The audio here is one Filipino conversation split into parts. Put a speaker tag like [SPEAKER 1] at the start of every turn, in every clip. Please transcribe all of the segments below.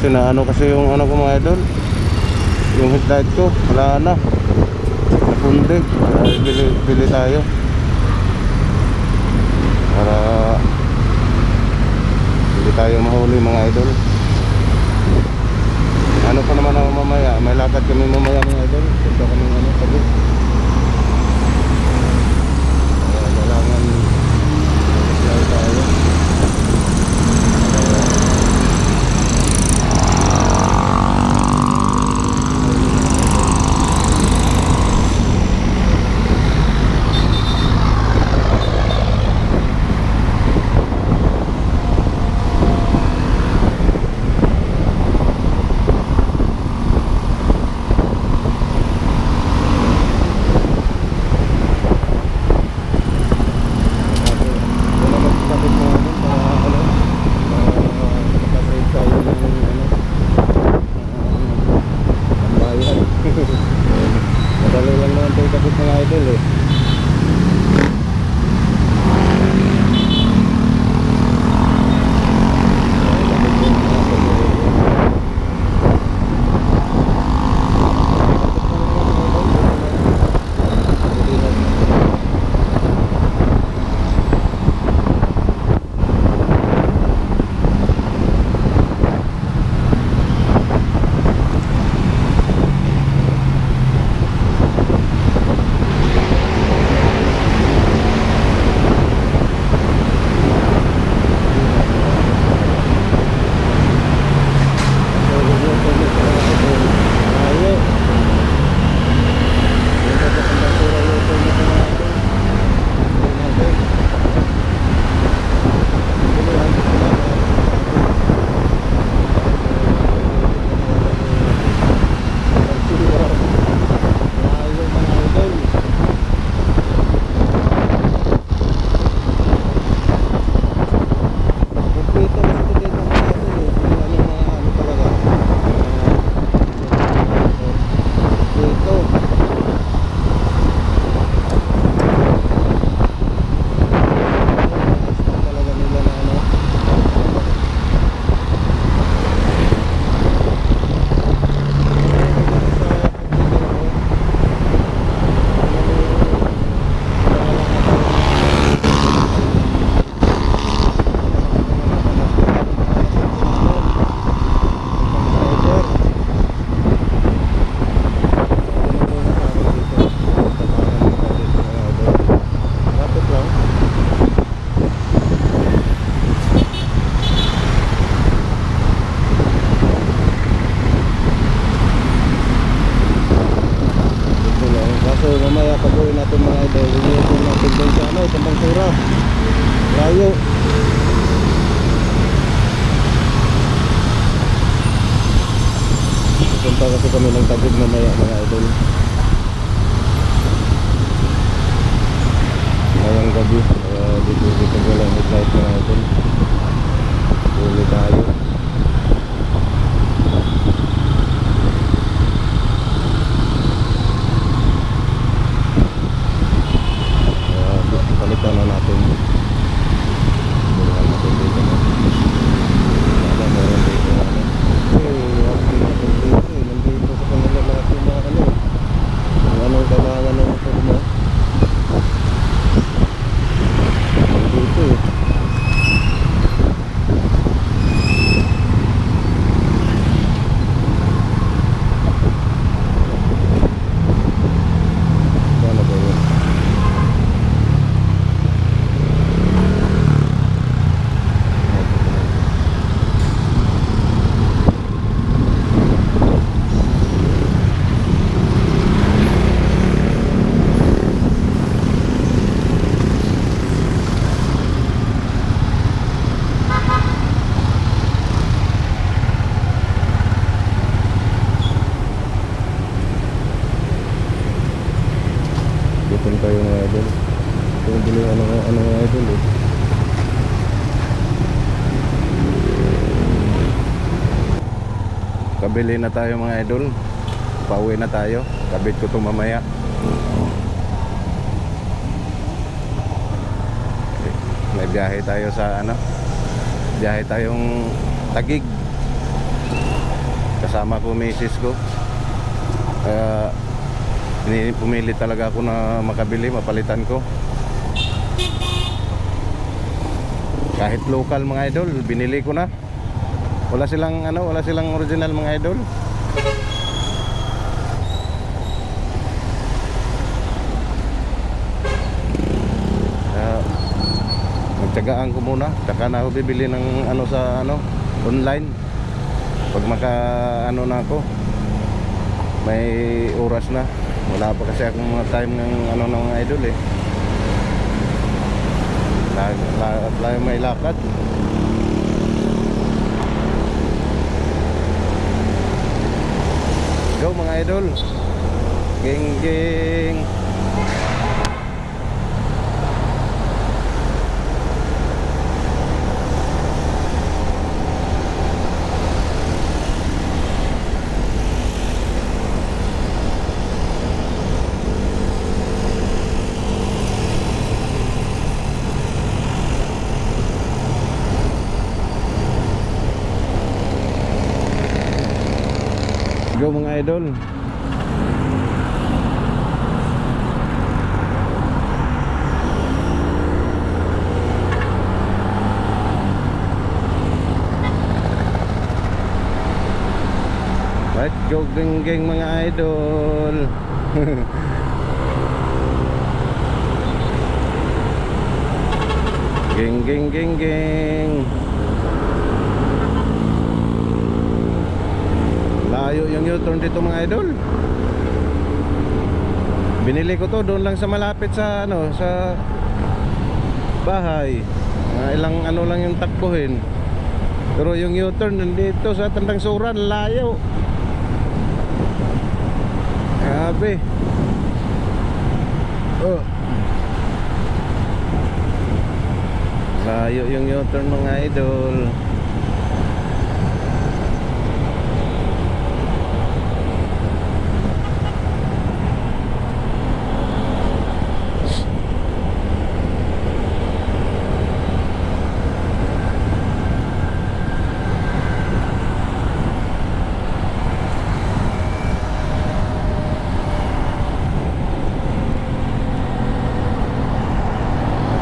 [SPEAKER 1] kasi na ano kasi yung ano ko mga idol, yung headlight ko wala na, napundi. Bili tayo para hindi tayo mahuli mga idol. Ano pa naman ako mamaya, may lakad kami mamaya mga idol, punta kami ano tabi. Kailangan mag-fly tayo. Madali lang naman ito ikabit mga idol eh. So mamaya pag-uwi natin mga idol, iniipon natin doon sa ano, sa Bangsura layo. Pupunta kasi kami ng Taguig mamaya mga idol, ngayong gabi. Dito walang headlight mga idol, huli tayo. Balikan na natin. Balikan natin dito na. Wala meron dito na. Wala natin dito eh. Nandito sa kanila lahat yung mga ano. Kung anong kailangan ng motor mo. Nandito eh. Sana ba yun? Gutom tayo mga idol. Ito yung bili ano mga idol eh. Kabili na tayo mga idol. Pauwi na tayo. Kabit ko ito mamaya. May biyahe tayo sa ano. Biyahe tayong Taguig. kasama ko misis ko. Kaya pumili talaga ako na makabili, mapalitan ko. Kahit local mga idol, binili ko na. Wala silang wala silang original mga idol. Magtiyagaan ko muna, saka na ako bibili ng sa online. Pag na ako, may oras na. Wala pa kasi akong mga time ng ng mga idol eh. Lagi may lakad. Go mga idol. Geng geng. Go mga idol. Let's go geng-geng mga idol. Geng geng geng geng. Layo yung U-turn dito mga idol. Binili ko to doon lang sa malapit sa sa bahay. Ilang lang yung takbuhin. Pero yung U-turn nandito sa Tandang Sura, layo. Grabe. Layo yung U-turn mga idol.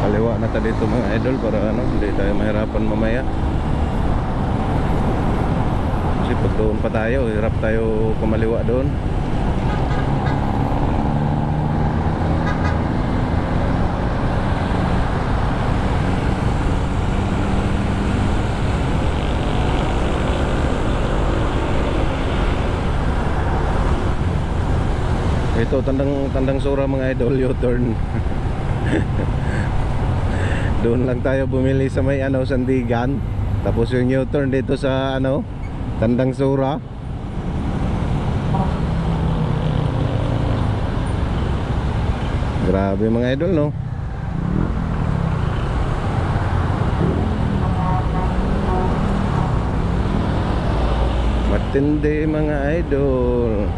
[SPEAKER 1] Kaliwa na tayo dito mga idol para hindi tayo mahirapan mamaya. Kasi pag doon pa tayo, hirap tayo kumaliwa doon. Ito Tandang Sura mga idol, U-turn. Doon lang tayo bumili sa may Sandigan. Tapos yung U-turn dito sa Tandang Sura. Grabe mga idol no. Matindi mga idol.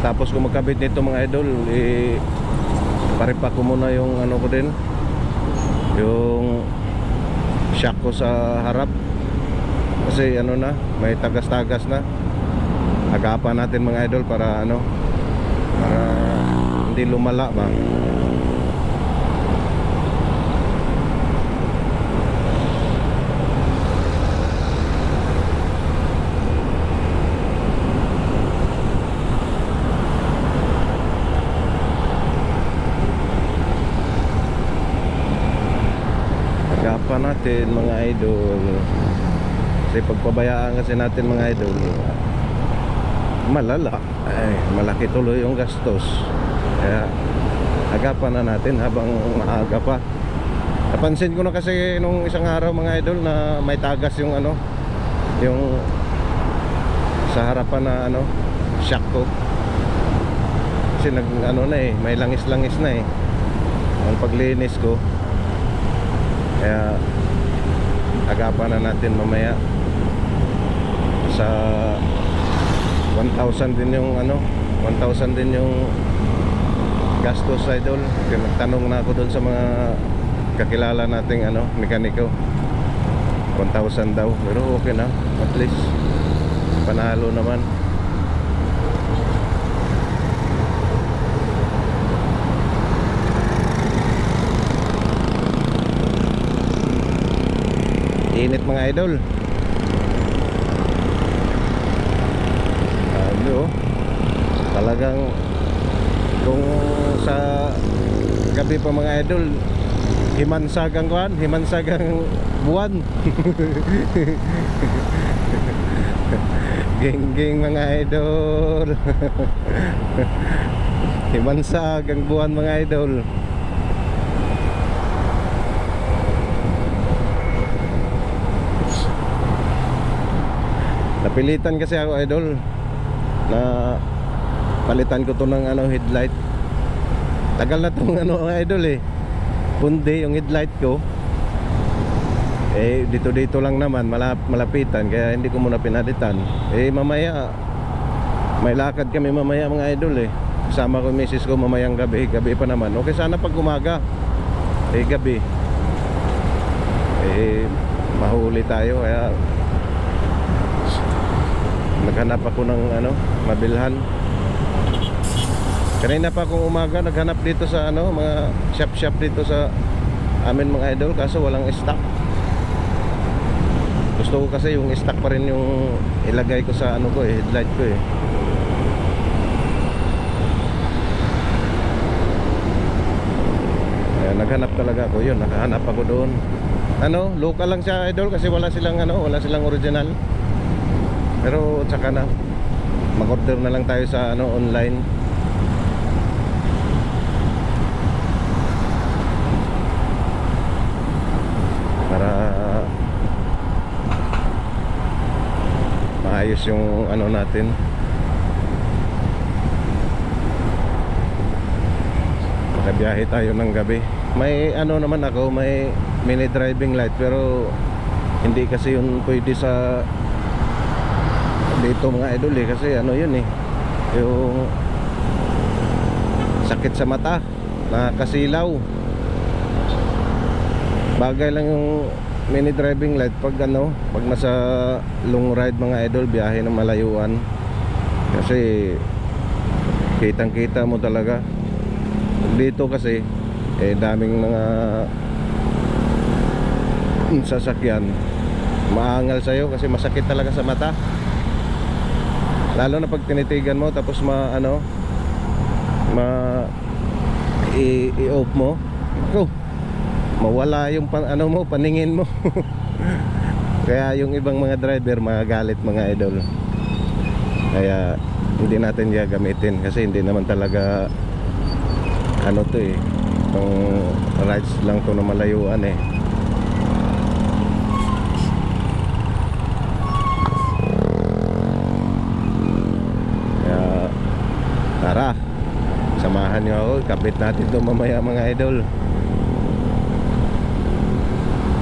[SPEAKER 1] Tapos kung magkabit nito mga idol, paripa ko muna yung ko din, yung shock ko sa harap. Kasi na, may tagas-tagas na. Agapan natin mga idol para para hindi lumala ba. Natin mga idol, kasi pagpabayaan kasi natin mga idol, malala, malaki tuloy yung gastos. Kaya agapan na natin habang maaga pa. Napansin ko na kasi nung isang araw mga idol na may tagas yung yung sa harapan na shock ko. Kasi may langis-langis na ang paglinis ko. Kaya agapan na natin mamaya. Sa 1,000 din yung 1,000 din yung gastos idol. Kaya nagtanong na ako doon sa mga kakilala nating mekaniko. 1,000 daw, pero okay na, at least panalo naman. Init mga idol. Talagang kung sa gabi pa mga idol, himansagang buwan. Geng mga idol. Himansagang buwan mga idol. Napilitan kasi ako idol na palitan ko to ng headlight. Tagal na tong idol eh. Kundi yung headlight ko dito lang naman malapitan, kaya hindi ko muna pinalitan. Mamaya may lakad kami mamaya mga idol kasama ko yung misis ko mamayang gabi pa naman. Okay sana pag umaga, gabi mahuli tayo, kaya naghanap ako ng mabilhan. Kanina pa akong umaga naghanap dito sa mga shop dito sa amin mga idol, kaso walang stock. Gusto ko kasi yung stock pa rin yung ilagay ko sa headlight ko naghanap talaga ako yun, nakahanap ako doon. Local lang siya idol, kasi wala silang original. Pero tsaka na mag-order na lang tayo sa online. Para maayos yung natin. Nakabiyahe tayo ng gabi. May naman ako, may mini driving light, pero hindi kasi yun pwede sa dito mga idol kasi yun yung sakit sa mata, nakakasilaw. Bagay lang yung mini driving light pag pag nasa long ride mga idol, biyahe ng malayuan, kasi kitang kita mo talaga. Dito kasi daming mga sasakyan, maangal sa'yo kasi masakit talaga sa mata. Lalo na pag tinitigan mo tapos i-off mo, mawala yung paningin mo. Kaya yung ibang mga driver magagalit mga idol. Kaya hindi natin gagamitin, kasi hindi naman talaga to itong rides lang to na malayuan Kaya tara, samahan nyo ako, kabit natin to mamaya mga idol.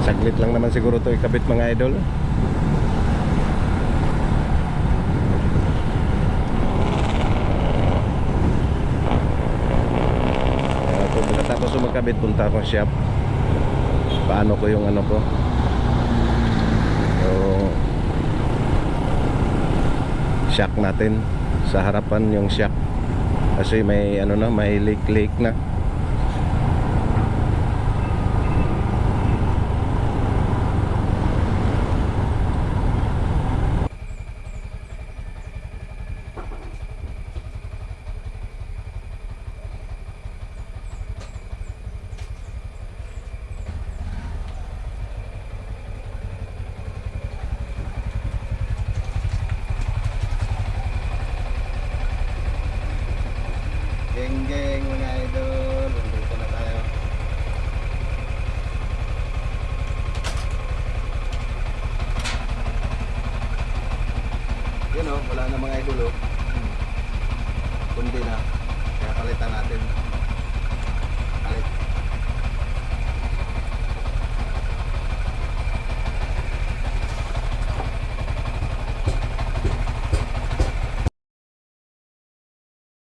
[SPEAKER 1] Saglit lang naman siguro to ikabit mga idol. Tapos magkabit, punta akong shop. Paano ko yung ko, yung shock natin sa harapan, yung shock kasi may may leak na. Geng mga idol, nandito na tayo. Yun wala na mga idol kundi na, kaya palitan natin.